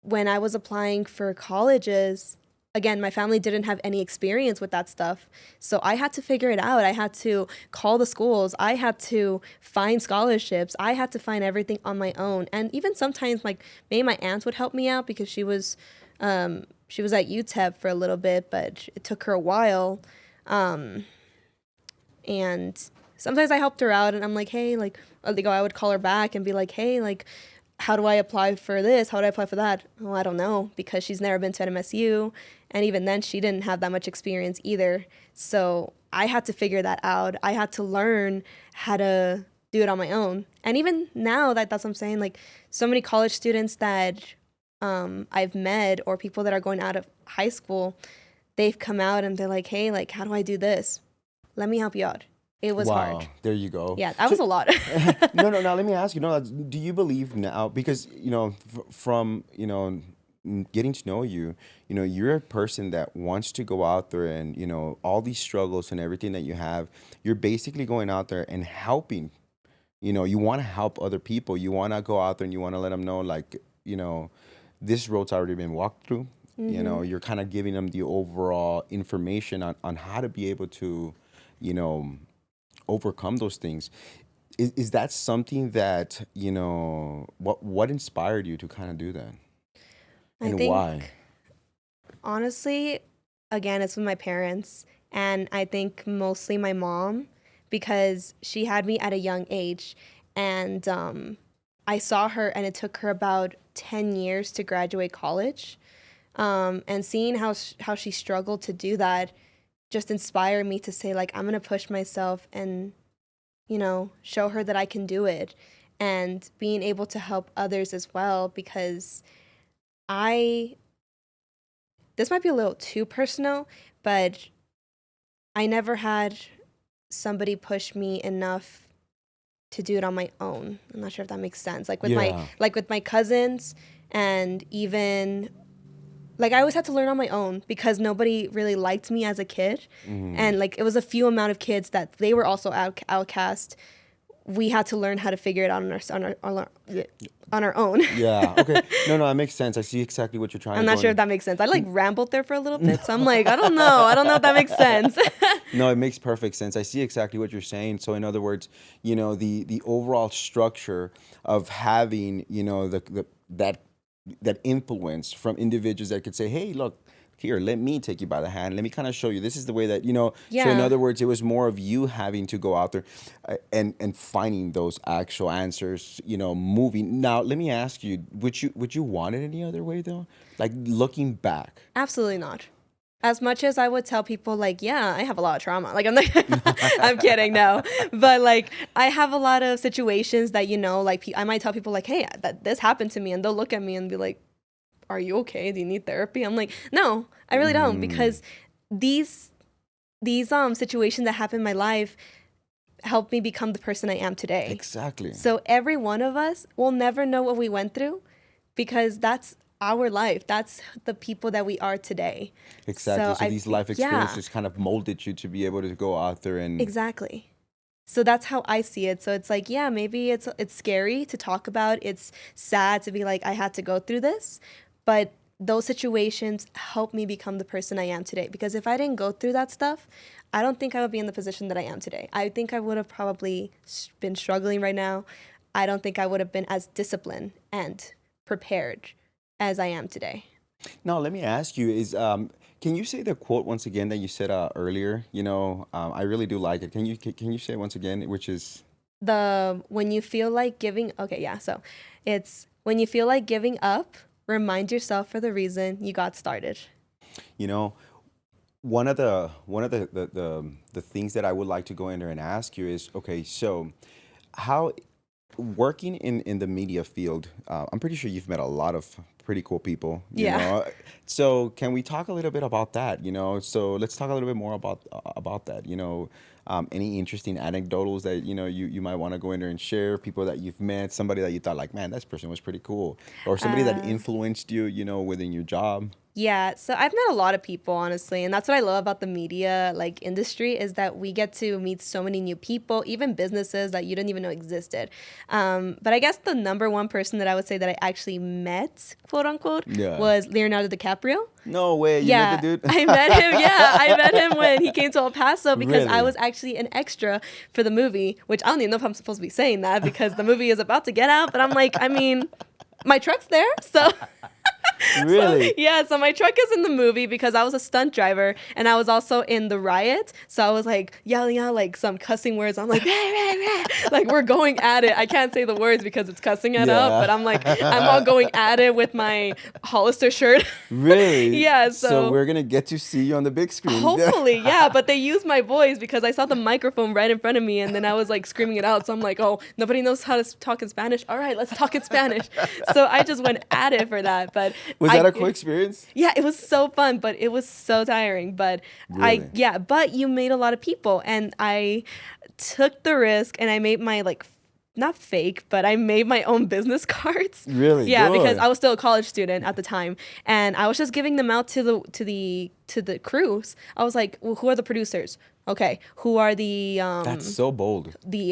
when I was applying for colleges, again, my family didn't have any experience with that stuff. So I had to figure it out. I had to call the schools. I had to find scholarships. I had to find everything on my own. And even sometimes, like, maybe my aunt would help me out because she was at UTEP for a little bit, but it took her a while. Um, and sometimes I helped her out and I'm like, hey, like, I would call her back and be like, hey, like, how do I apply for this? How do I apply for that? Oh, I don't know because she's never been to NMSU. And even then, she didn't have that much experience either. So I had to figure that out. I had to learn how to do it on my own. And even now, that's what I'm saying, like, so many college students that I've met or people that are going out of high school, they've come out and they're like, hey, like, how do I do this? Let me help you out. It was hard. Wow, there you go. Yeah, that So was a lot. no, no. Now let me ask you. No, do you believe now? Because you know, from you know, getting to know you, you know, you're a person that wants to go out there and you know all these struggles and everything that you have. You're basically going out there and helping. You know, you want to help other people. You want to go out there and you want to let them know, like, you know, this road's already been walked through. You know, Hmm. you're kind of giving them the overall information on how to be able to, you know, overcome those things. Is that something that, you know, what inspired you to kind of do that? I And think why? honestly, again, it's with my parents, and I think mostly my mom because she had me at a young age, and I saw her, and it took her about 10 years to graduate college, and seeing how she struggled to do that just inspired me to say like I'm gonna push myself and show her that I can do it, and being able to help others as well because I this might be a little too personal, but I never had somebody push me enough to do it on my own. I'm not sure if that makes sense. Yeah. Like with my cousins and even like I always had to learn on my own because nobody really liked me as a kid. Hmm. And like it was a few amount of kids that they were also outcast. We had to learn how to figure it out on our own. Yeah. Okay. No, no, that makes sense. I see exactly what you're trying I'm to not go sure if in. that makes sense. I like rambled there for a little bit, so I'm like, I don't know. I don't know if that makes sense. No, it makes perfect sense. I see exactly what you're saying. So, in other words, you know, the overall structure of having, you know, the that influence from individuals that could say, "Hey, look, here, let me take you by the hand. Let me kind of show you. This is the way that, you know. So in Yeah. other words, it was more of you having to go out there and finding those actual answers, you know, moving. Now, let me ask you, would you want it any other way though? Like looking back. Absolutely not. As much as I would tell people, like, yeah, I have a lot of trauma. Like, I'm like, I'm kidding, no. But like, I have a lot of situations that, you know, like, I might tell people, like, hey, that this happened to me, and they'll look at me and be like, are you okay? Do you need therapy? I'm like, no, I really don't, Mm, because these situations that happen in my life helped me become the person I am today. exactly. So every one of us will never know what we went through, because that's our life. That's the people that we are today. Exactly. So So these life yeah, experiences kind of molded you to be able to go out there and exactly. So that's how I see it. So it's like, yeah, maybe it's scary to talk about. It's sad to be like, I had to go through this, but those situations helped me become the person I am today. Because if I didn't go through that stuff, I don't think I would be in the position that I am today. I think I would have probably been struggling right now. I don't think I would have been as disciplined and prepared as I am today. now let me ask you is can you say the quote once again that you said earlier? You know, I really do like it. Can you say it once again, which is When you feel like giving, okay, yeah. So it's when you feel like giving up, remind yourself for the reason you got started. you know one of the things that I would like to go in there and ask you is okay, so how working in the media field, I'm pretty sure you've met a lot of pretty cool people, you Yeah. know. So can we talk a little bit about that, you know? So let's talk a little bit more about that, you know. Any interesting anecdotals that you know you might want to go in there and share, people that you've met, somebody that you thought like, man, this person was pretty cool, or somebody that Uh, influenced you, you know, within your job. Yeah, so I've met a lot of people, honestly, and that's what I love about the media like industry is that we get to meet so many new people, even businesses that you didn't even know existed. But I guess the number one person that I would say that I actually met, quote unquote, Yeah. was Leonardo DiCaprio. No way, you met the Yeah, dude? I met him. Yeah, I met him when he came to El Paso because I Really? was actually an extra for the movie, which I don't even know if I'm supposed to be saying that because the movie is about to get out. But I'm like, I mean, my truck's there, so so Really? yeah, so my truck is in the movie because I was a stunt driver and I was also in the riot. So I was like yelling out like some cussing words. I'm like, rah, rah, rah. Like we're going at it. I can't say the words because it's cussing it up, Yeah. but I'm like, I'm all going at it with my Hollister shirt. Really? Yeah, So so we're gonna get to see you on the big screen. hopefully, yeah, but they used my voice because I saw the microphone right in front of me and then I was like screaming it out. So I'm like, oh, nobody knows how to talk in Spanish. All right, let's talk in Spanish. So I just went at it for that. But Was that a cool experience? yeah, it was so fun, but it was so tiring. But Really? yeah, but you made a lot of people and I took the risk and I made my like not fake, but I made my own business cards. Really Yeah, because good. I was still a college student at the time, and I was just giving them out to the crews. I was like, well, who are the producers? Okay, who are That's so bold. the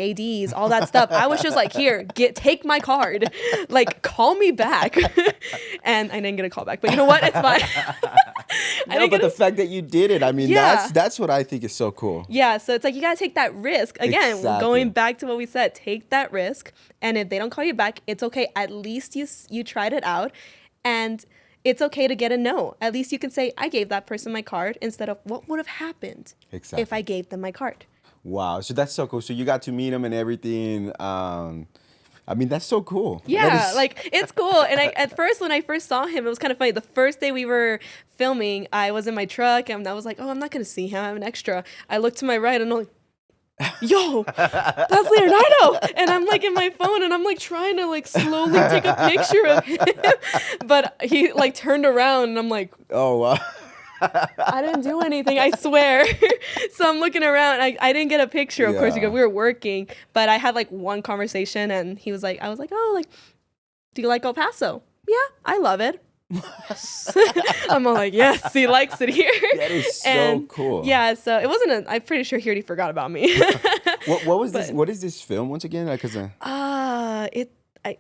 ADs, all that stuff. I was just like, here, take my card, like call me back, and I didn't get a call back. But you know what? It's fine. I No, didn't but get the a fact that you did it, I mean, yeah. that's what I think is so cool. Yeah, so it's like you gotta take that risk. Again, Exactly. going back to what we said, take that risk, and if they don't call you back, it's okay. At least you tried it out, and it's okay to get a no. At least you can say, I gave that person my card instead of what would have happened if I Exactly. gave them my card. Wow. So that's so cool. So you got to meet him and everything. I mean, that's so cool. That Yeah, is. like it's cool. And I at first when I first saw him, it was kind of funny. The first day we were filming, I was in my truck and I was like, oh, I'm not gonna see him. I'm an extra. I looked to my right and I'm like, yo, that's Leonardo. And I'm like in my phone and I'm like trying to like slowly take a picture of him. But he like turned around and I'm like, Oh wow. I didn't do anything, I swear. So I'm looking around. I didn't get a picture, of course, because Yeah. we were working. But I had like one conversation and he was like, I was like, oh, like, do you like El Paso? Yeah, I love it. Yes. I'm all like, yes, he likes it here. That is so And cool. yeah, so it wasn't I'm pretty sure he already forgot about me. What was this? But What is this film once again? Like, 'cause, it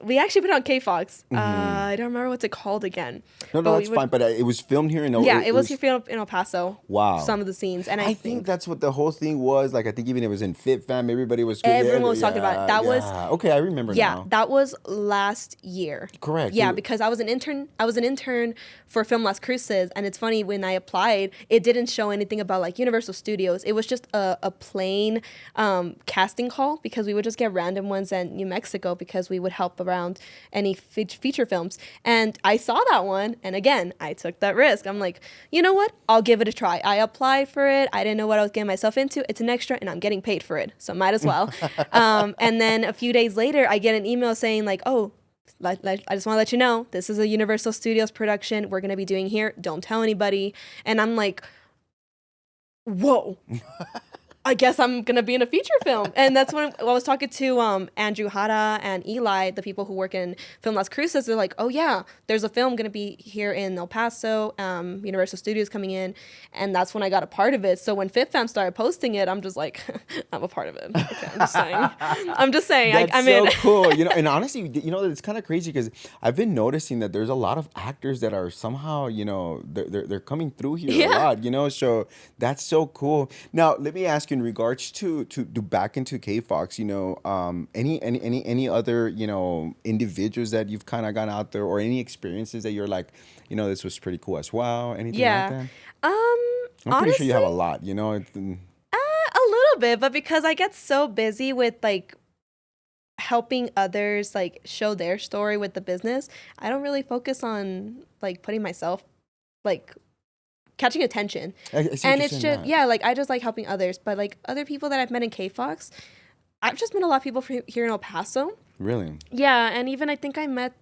we actually put it on KFOX. I don't remember what's it called again. No, But no, we that's would, fine. But it was filmed here in yeah, it was here filmed in El Paso. Wow. Some of the scenes, and I I think think that's what the whole thing was. Like, I think even it was in Fit Fam. Everybody was screaming. Yeah, everyone was talking about it. That was yeah. Okay, I remember Yeah, now. that was last year. Correct. Yeah, because I was an intern. I was an intern for Film Las Cruces, and it's funny when I applied, it didn't show anything about like Universal Studios. It was just a plain casting call because we would just get random ones in New Mexico because we would help around any feature films. And I saw that one, and again, I took that risk. I'm like, you know what? I'll give it a try. I applied for it. I didn't know what I was getting myself into. It's an extra, and I'm getting paid for it, so might as well. And then a few days later, I get an email saying like, oh, I just want to let you know, this is a Universal Studios production we're going to be doing here. Don't tell anybody. And I'm like, whoa. I guess I'm going to be in a feature film. And that's when I was talking to Andrew Hara and Eli, the people who work in Film Las Cruces. They're like, oh, yeah, there's a film going to be here in El Paso, Universal Studios coming in. And that's when I got a part of it. So when FitFam started posting it, I'm just like, I'm a part of it. Okay, I'm just saying. I'm just saying. That's I'm so in. cool. And honestly, it's kind of crazy because I've been noticing that there's a lot of actors that are somehow, they're coming through here a Yeah. lot. So that's so cool. Now, let me ask you in regards to back into KFOX, any other, individuals that you've kind of gone out there or any experiences that you're like, this was pretty cool as well, anything like Yeah. that? Um, I'm pretty sure you have a honestly, lot, a little bit, but because I get so busy with like helping others like show their story with the business, I don't really focus on like putting myself like catching attention. I see what And you're it's saying just that. yeah, like I just like helping others, but like other people that I've met in KFOX, I've just met a lot of people from here in El Paso. Really? Yeah, and even I think I met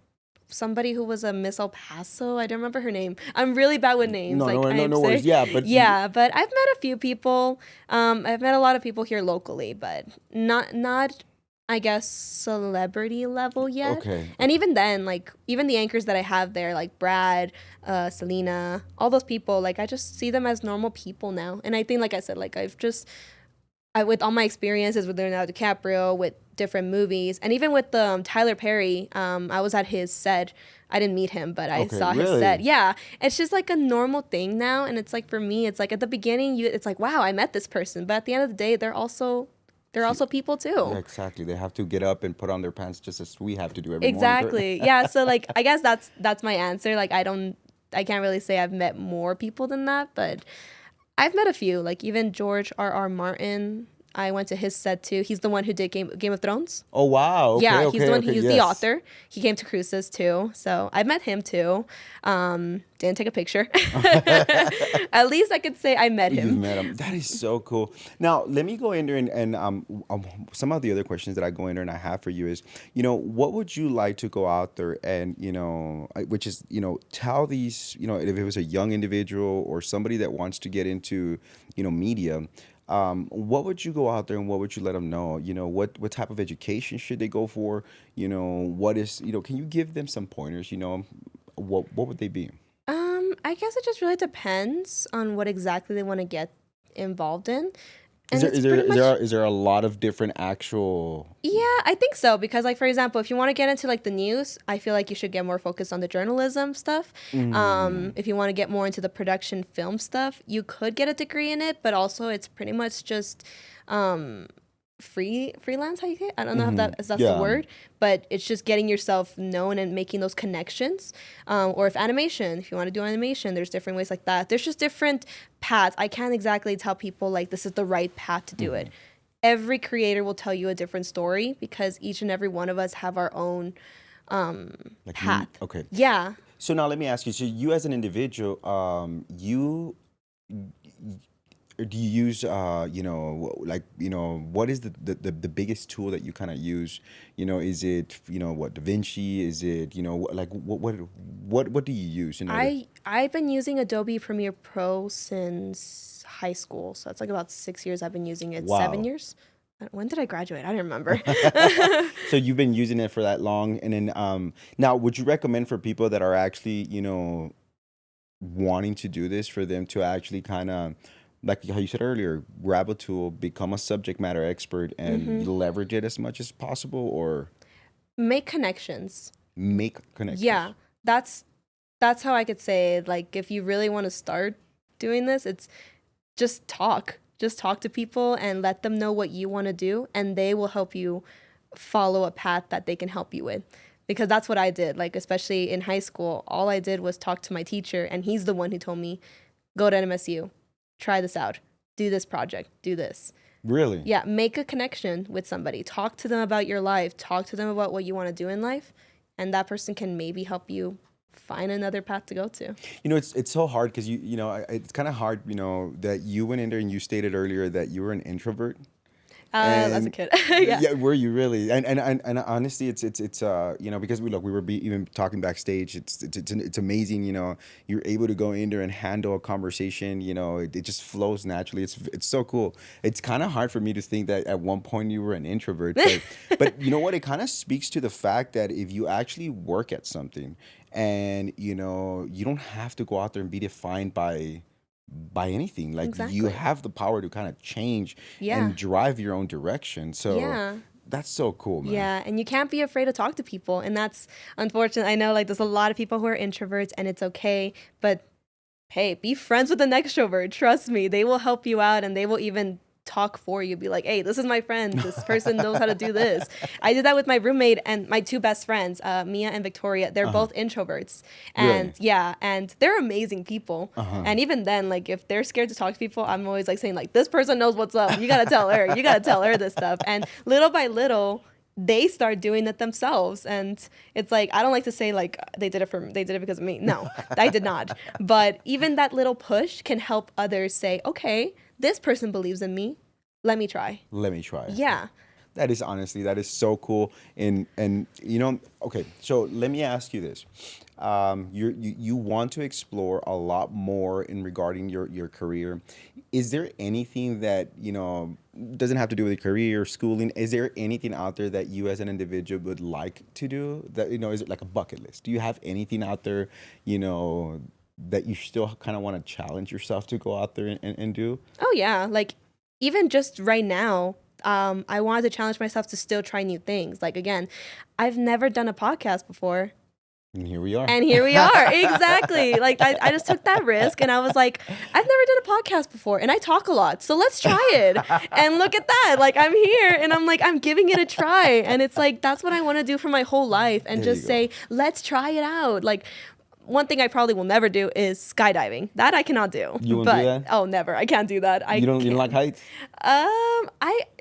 somebody who was a Miss El Paso. I don't remember her name. I'm really bad with names. No, Like no, I no, have to no worries. say. Yeah, but Yeah, but I've met a few people. I've met a lot of people here locally, but not I guess celebrity level yet. okay, And okay. even then, like even the anchors that I have there, like Brad, Selena, all those people, like I just see them as normal people now. And I think, like I said, like with all my experiences with Leonardo DiCaprio, with different movies, and even with Tyler Perry, I was at his set. I didn't meet him, but I Okay, saw his set. really? Yeah, it's just like a normal thing now, and it's like for me, it's like at the beginning, it's like wow, I met this person, but at the end of the day, they're also people Yeah, too. exactly. They have to get up and put on their pants just as we have to do every morning. Correct? Exactly. Yeah. So like, I guess that's my answer. Like, I can't really say I've met more people than that, but I've met a few. Like even George R. Martin. I went to his set too. He's the one who did Game of Thrones. Oh wow. Okay, Yeah, he's the okay, one okay. who's the Yes. author. He came to cruises too, so I met him too. Didn't take a picture. At least I could say I met You've him. met him. That is so cool. Now, let me go in there and some of the other questions that I go in there and I have for you is, what would you like to go out there and, which is, tell these, if it was a young individual or somebody that wants to get into, media, what would you go out there and what would you let them know? What type of education should they go for? What is, can you give them some pointers? What would they be? I guess it just really depends on what exactly they want to get involved in, Is and there it's is there pretty is much. there is there a lot of different actual? Yeah, I think so because like for example, if you want to get into like the news, I feel like you should get more focused on the journalism stuff. Mm, If you want to get more into the production film stuff, you could get a degree in it, but also it's pretty much just um freelance, how you say it? I don't know if that's the yeah. word, but it's just getting yourself known and making those connections. Or if you want to do animation, there's different ways like that. There's just different paths. I can't exactly tell people like this is the right path to do it. Every creator will tell you a different story because each and every one of us have our own Like path. okay. Yeah. So now let me ask you. So you as an individual, you or do you use what is the biggest tool that you kind of use? Is it what Da Vinci? Is it what do you use in order? I've been using Adobe Premiere Pro since high school, so it's like about 6 years I've been using it. Seven Wow. years. When did I graduate? I don't remember. So you've been using it for that long, and then now would you recommend for people that are actually wanting to do this for them to actually kind of like how you said earlier, grab a tool, become a subject matter expert, and you leverage it as much as possible, or Make connections. Make connections. Yeah, that's how I could say, like, if you really want to start doing this, it's just talk. Just talk to people and let them know what you want to do, and they will help you follow a path that they can help you with. Because that's what I did. Like, especially in high school, all I did was talk to my teacher, and he's the one who told me, go to NMSU, try this out, do this project, do this. Really? Yeah, make a connection with somebody. Talk to them about your life. Talk to them about what you want to do in life, and that person can maybe help you find another path to go to. You know, it's so hard because it's kind of hard, that you went in there and you stated earlier that you were an introvert. As a And kid. Yeah. yeah, were you really? And honestly, it's because we were even talking backstage. It's amazing. You're able to go in there and handle a conversation. It just flows naturally. It's so cool. It's kind of hard for me to think that at one point you were an introvert, but you know what? It kind of speaks to the fact that if you actually work at something, and you don't have to go out there and be defined by anything. Like, you Exactly. have the power to kind of change Yeah. and drive your own direction. So Yeah. that's so cool, man. Yeah, and you can't be afraid to talk to people, and that's unfortunate. I know, like, there's a lot of people who are introverts, and it's okay, but hey, be friends with an extrovert. Trust me, they will help you out, and they will even talk for you. Be like, hey, this is my friend. This person knows how to do this. I did that with my roommate and my two best friends, Mia and Victoria. They're both introverts, and Really? yeah, and they're amazing people. Uh-huh. And even then, like, if they're scared to talk to people, I'm always like saying, like, this person knows what's up. You gotta tell her. You gotta tell her this stuff. And little by little, they start doing it themselves, and it's like, I don't like to say like they did it because of me. No, I did not. But even that little push can help others say, okay, this person believes in me, let me try. Let me try. Yeah. That is so cool. And okay, so let me ask you this. You want to explore a lot more in regarding your career. Is there anything that, doesn't have to do with your career, schooling? Is there anything out there that you as an individual would like to do that, is it like a bucket list? Do you have anything out there, that you still kind of want to challenge yourself to go out there and do? Oh yeah, like even just right now, I wanted to challenge myself to still try new things. Like, again, I've never done a podcast before. And here we are. And here we are. Exactly. Like, I just took that risk, and I was like, I've never done a podcast before, and I talk a lot, so let's try it. And look at that. Like, I'm here, and I'm like, I'm giving it a try. And it's like, that's what I want to do for my whole life, and There you just go. say, let's try it out. Like, one thing I probably will never do is skydiving. That I cannot do. You won't but, do that? Oh, never. I can't do that. You don't can't. like heights?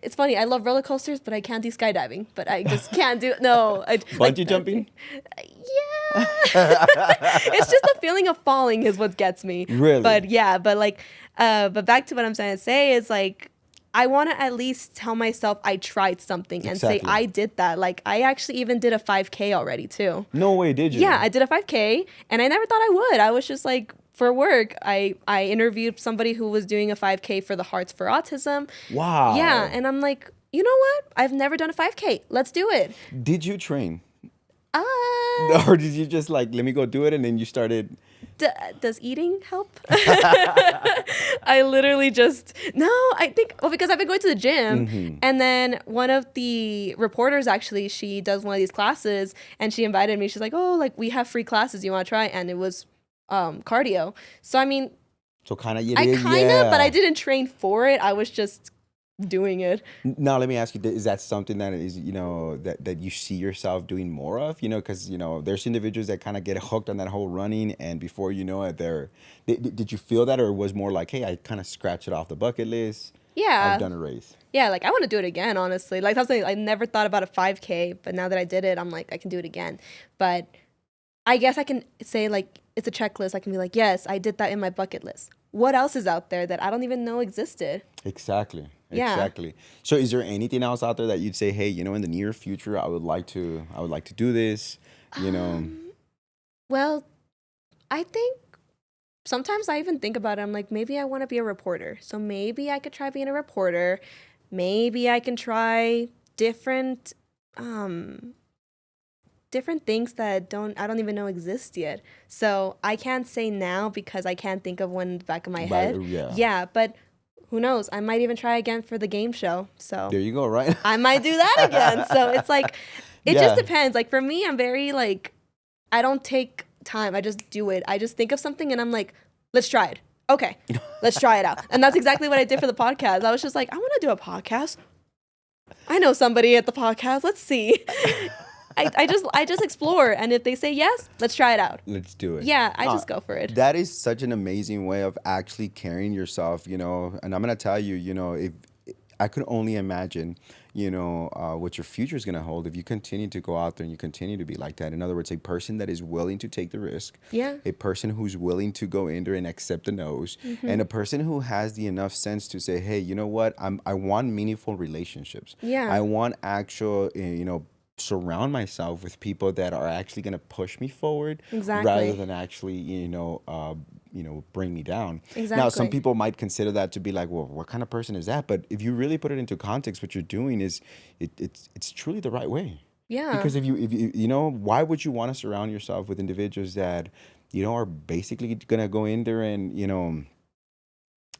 It's funny. I love roller coasters, but I can't do skydiving. But I just can't do. No. Bungee jumping? Yeah. It's just the feeling of falling is what gets me. Really? But yeah, but back to what I'm trying to say is, like, I want to at least tell myself I tried something and say Exactly. I did that. Like, I actually even did a 5K already too. No way, did you? Yeah, I did a 5K, and I never thought I would. I was just like, for work, I interviewed somebody who was doing a 5K for the Hearts for Autism. Wow. Yeah, and I'm like, you know what? I've never done a 5K. Let's do it. Did you train? Uh, Or did you just like, let me go do it, and then you started? does eating help? I literally I think, well, because I've been going to the gym, and then one of the reporters, actually, she does one of these classes, and she invited me. She's like, oh, like, we have free classes, you want to try? And it was cardio. So, I mean, So kind of, but I didn't train for it. I was just doing it. Now, let me ask you, is that something that is, that you see yourself doing more of? Because, there's individuals that kind of get hooked on that whole running, and before you know it, did you feel that, or was more like, hey, I kind of scratched it off the bucket list? Yeah. I've done a race. Yeah, like, I want to do it again, honestly. Like, something I never thought about a 5K, but now that I did it, I'm like, I can do it again. But I guess I can say, like, it's a checklist. I can be like, yes, I did that in my bucket list. What else is out there that I don't even know existed? Exactly. Yeah. Exactly. So is there anything else out there that you'd say, hey, in the near future, I would like to do this, Well, I think sometimes I even think about it. I'm like, maybe I want to be a reporter. So maybe I could try being a reporter. Maybe I can try different things that I don't even know exist yet. So I can't say now because I can't think of one in the back of my head. Yeah. Yeah, but who knows? I might even try again for the game show. So There you go, right? I might do that again. So it's like, It just Yeah. depends. Like for me, I'm very like, I don't take time. I just do it. I just think of something and I'm like, let's try it. Okay, let's try it out. And that's exactly what I did for the podcast. I was just like, I want to do a podcast. I know somebody at the podcast. Let's see. I just explore, and if they say yes, let's try it out. Let's do it. Yeah, I just go for it. That is such an amazing way of actually carrying yourself, and I'm gonna tell you, if I could only imagine, what your future is gonna hold if you continue to go out there and you continue to be like that. In other words, a person that is willing to take the risk, Yeah. a person who's willing to go in there and accept the no's, and a person who has the enough sense to say, hey, you know what, I want meaningful relationships. Yeah. I want actual, surround myself with people that are actually going to push me forward Exactly. rather than actually bring me down. Now some Exactly. people might consider that to be like, well, what kind of person is that? But if you really put it into context, what you're doing is it's truly the right way. Yeah. Because if you why would you want to surround yourself with individuals that are basically going to go in there and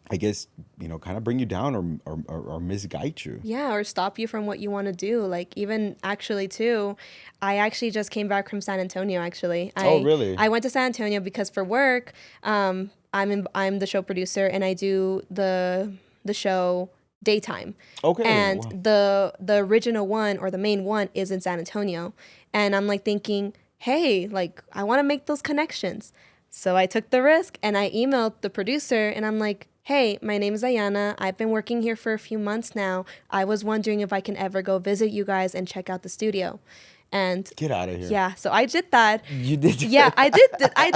I guess, kind of bring you down or misguide you. Yeah, or stop you from what you want to do. Like even actually too, I actually just came back from San Antonio. Actually, Oh, really? I went to San Antonio because for work, I'm the show producer and I do the show daytime. Okay. And Wow. the original one or the main one is in San Antonio, and I'm like thinking, hey, like I want to make those connections. So I took the risk and I emailed the producer and I'm like, hey, my name is Ayanna. I've been working here for a few months now. I was wondering if I can ever go visit you guys and check out the studio. And Get out of here. yeah, so I did that. You did. Yeah, I did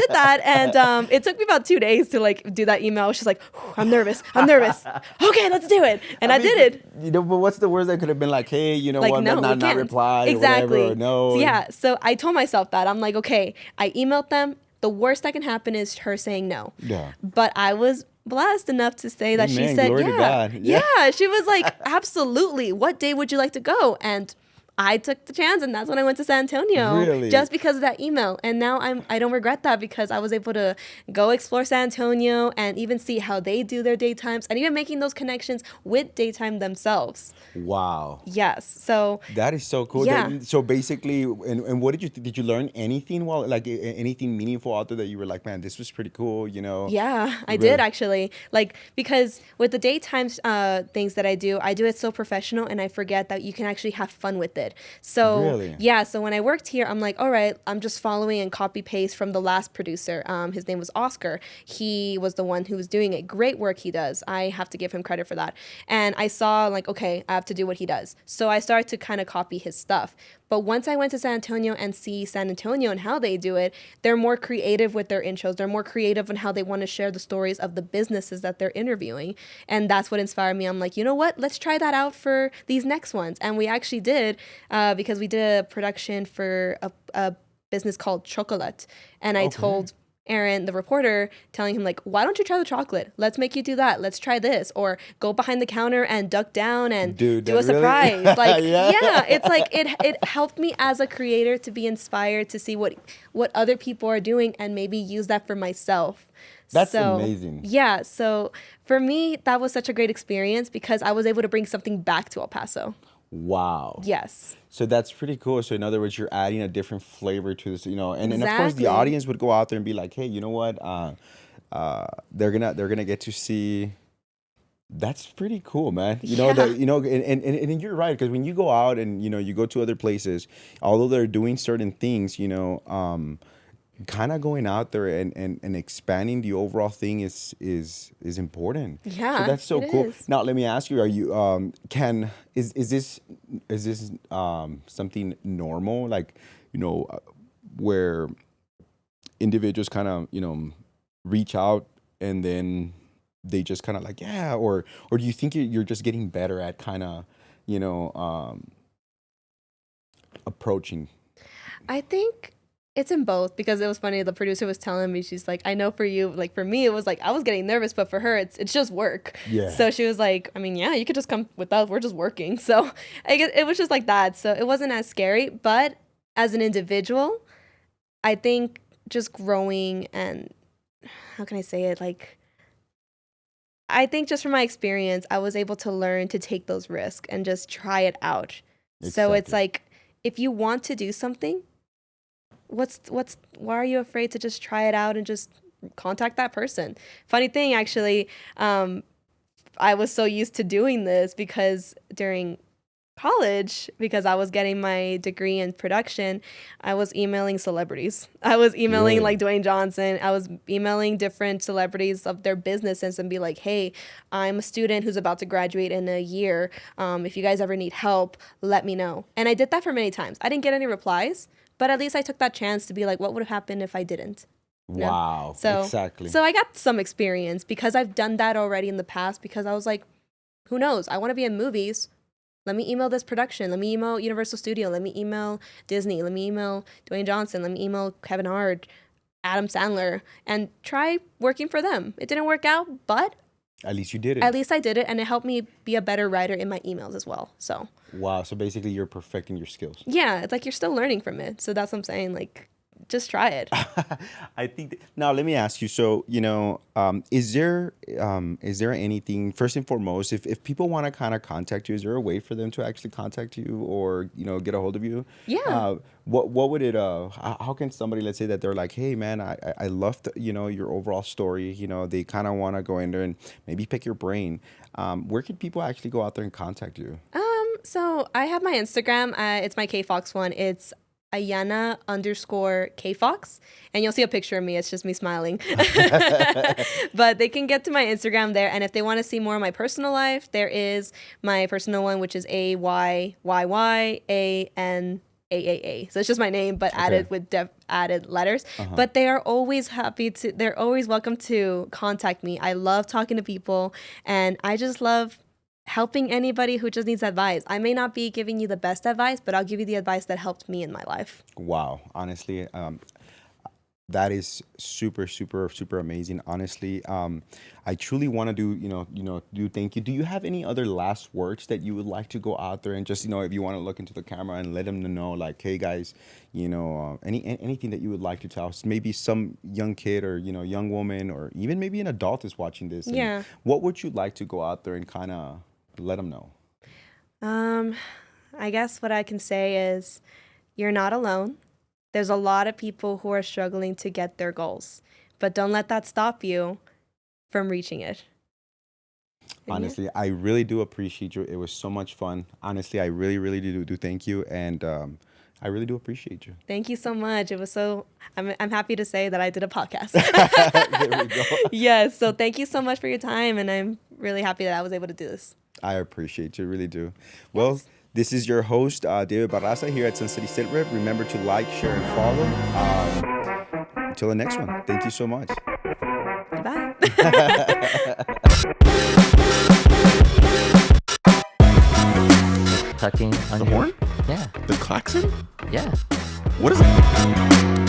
that, and it took me about 2 days to like do that email. She's like, I'm nervous. Okay, let's do it, and I did it. But what's the words that could have been like, hey, you know Like, what, no, we not can't. reply, Exactly. or whatever, or no. Yeah, so I told myself that. I'm like, okay, I emailed them. The worst that can happen is her saying no. Yeah. But I was blessed enough to say that she Amen. said, Glory to yeah. God. Yeah. Yeah, she was like, absolutely. What day would you like to go? And I took the chance, and that's when I went to San Antonio. Really? Just because of that email. And now I don't regret that because I was able to go explore San Antonio and even see how they do their daytimes and even making those connections with daytime themselves. Wow. Yes. So That is so cool. Yeah. So basically, and what did you learn anything while like anything meaningful out there that you were like, man, this was pretty cool, yeah, I Really? did actually. Like, because with the daytime things that I do it so professional and I forget that you can actually have fun with it. So, Really? yeah, so when I worked here, I'm like, all right, I'm just following and copy paste from the last producer. His name was Oscar. He was the one who was doing it. Great work he does. I have to give him credit for that. And I saw, like, okay, I have to do what he does. So I started to kind of copy his stuff. But once I went to San Antonio and see San Antonio and how they do it, they're more creative with their intros. They're more creative in how they want to share the stories of the businesses that they're interviewing. And that's what inspired me. I'm like, you know what? Let's try that out for these next ones. And we actually did because we did a production for a business called Chocolat. And I told Aaron, the reporter, telling him like, why don't you try the chocolate? Let's make you do that. Let's try this. Or go behind the counter and duck down and Dude, do a that really- surprise. Like, Yeah. yeah, it's like it helped me as a creator to be inspired to see what other people are doing and maybe use that for myself. That's So, amazing. Yeah, so for me, that was such a great experience because I was able to bring something back to El Paso. Wow. Yes. So that's pretty cool. So in other words, you're adding a different flavor to this, and of course Exactly. the audience would go out there and be like, hey, you know what? They're gonna get to see. That's pretty cool, man. Yeah. And you're right, because when you go out and you go to other places, although they're doing certain things, kind of going out there and expanding the overall thing is important. Yeah, So that's so it cool. is. Now let me ask you: are you is this something normal, like where individuals kind of reach out and then they just kind of like, yeah, or do you think you're just getting better at kind of approaching? I think it's in both because it was funny. The producer was telling me, she's like, I know for you, like for me, it was like I was getting nervous, but for her, it's just work. Yeah. So she was like, I mean, yeah, you could just come with us. We're just working. So I guess it was just like that. So it wasn't as scary, but as an individual, I think just growing and how can I say it? Like, I think just from my experience, I was able to learn to take those risks and just try it out. So it's Exactly. like if you want to do something, why are you afraid to just try it out and just contact that person? Funny thing, actually, I was so used to doing this because during college, because I was getting my degree in production, I was emailing celebrities. I was emailing Really? like Dwayne Johnson. I was emailing different celebrities of their businesses and be like, hey, I'm a student who's about to graduate in a year. If you guys ever need help, let me know. And I did that for many times. I didn't get any replies, but at least I took that chance to be like, what would have happened if I didn't? You know? Wow. So, Exactly. so I got some experience because I've done that already in the past, because I was like, who knows? I want to be in movies. Let me email this production. Let me email Universal Studio. Let me email Disney. Let me email Dwayne Johnson. Let me email Kevin Hart, Adam Sandler, and try working for them. It didn't work out, but At least you did it. at least I did it, and it helped me be a better writer in my emails as well. So Wow. So basically, you're perfecting your skills. yeah, it's like you're still learning from it. So that's what I'm saying. Like, just try it. I think now let me ask you. So is there anything, first and foremost, if people want to kind of contact you, is there a way for them to actually contact you or get a hold of you? Yeah. What would it how can somebody, let's say that they're like, hey man, I loved your overall story. They kind of want to go in there and maybe pick your brain. Where can people actually go out there and contact you? So I have my Instagram. It's my KFOX one. It's Ayanna _ KFOX. And you'll see a picture of me. It's just me smiling. But they can get to my Instagram there. And if they want to see more of my personal life, there is my personal one, which is AYYANAAA. So it's just my name, but added with added letters. But they are always they're always welcome to contact me. I love talking to people, and I just love helping anybody who just needs advice. I may not be giving you the best advice, but I'll give you the advice that helped me in my life. Wow, honestly, that is super, super, super amazing. Honestly, I truly want to do thank you. Do you have any other last words that you would like to go out there and just, if you want to look into the camera and let them know, like, hey guys, anything that you would like to tell us? Maybe some young kid or, young woman, or even maybe an adult is watching this. And Yeah. what would you like to go out there and kind of let them know? I guess what I can say is you're not alone. There's a lot of people who are struggling to get their goals, but don't let that stop you from reaching it. And Honestly, I really do appreciate you. It was so much fun. Honestly, I really, really do thank you. And I really do appreciate you. thank you so much. It was so, I'm happy to say that I did a podcast. There we go. Yes. So thank you so much for your time. And I'm really happy that I was able to do this. I appreciate you, really do. Well, this is your host, David Barraza, here at Sun City SITREP. Remember to like, share, and follow. Until the next one, thank you so much. Bye. Tucking on The your horn? Yeah. The klaxon? Yeah. What is it?